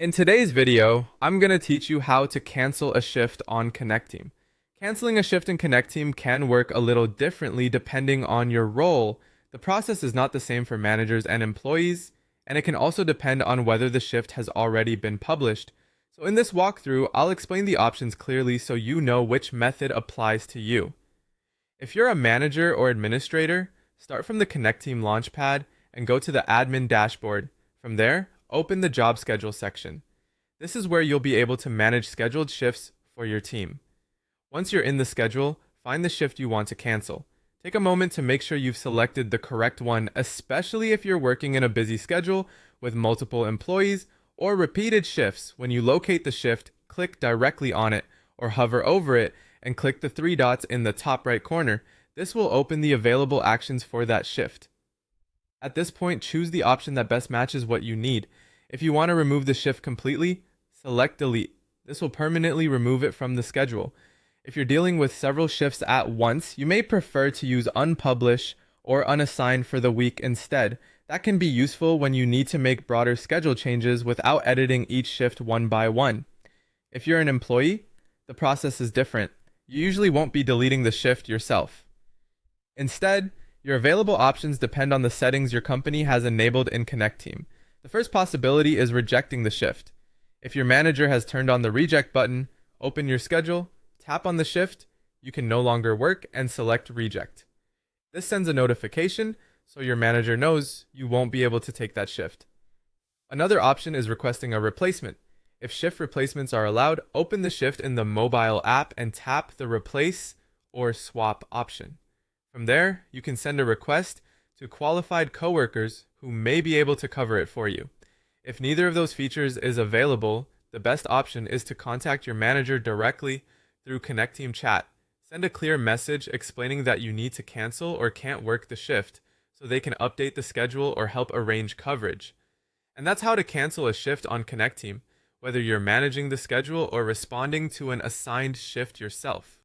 In today's video, I'm going to teach you how to cancel a shift on Connecteam. Canceling a shift in Connecteam can work a little differently depending on your role. The process is not the same for managers and employees, and it can also depend on whether the shift has already been published. So in this walkthrough, I'll explain the options clearly so you know which method applies to you. If you're a manager or administrator, start from the Connecteam Launchpad and go to the admin dashboard. From there, open the job schedule section. This is where you'll be able to manage scheduled shifts for your team. Once you're in the schedule, find the shift you want to cancel. Take a moment to make sure you've selected the correct one, especially if you're working in a busy schedule with multiple employees or repeated shifts. When you locate the shift, click directly on it or hover over it and click the three dots in the top right corner. This will open the available actions for that shift. At this point, choose the option that best matches what you need. If you want to remove the shift completely, select delete. This will permanently remove it from the schedule. If you're dealing with several shifts at once, you may prefer to use unpublish or unassigned for the week instead. That can be useful when you need to make broader schedule changes without editing each shift one by one. If you're an employee, the process is different. You usually won't be deleting the shift yourself. Instead, your available options depend on the settings your company has enabled in Connecteam. The first possibility is rejecting the shift. If your manager has turned on the reject button, open your schedule, tap on the shift, you can no longer work, and select reject. This sends a notification so your manager knows you won't be able to take that shift. Another option is requesting a replacement. If shift replacements are allowed, open the shift in the mobile app and tap the replace or swap option. From there, you can send a request to qualified coworkers who may be able to cover it for you. If neither of those features is available, the best option is to contact your manager directly through Connecteam chat. Send a clear message explaining that you need to cancel or can't work the shift so they can update the schedule or help arrange coverage. And that's how to cancel a shift on Connecteam, whether you're managing the schedule or responding to an assigned shift yourself.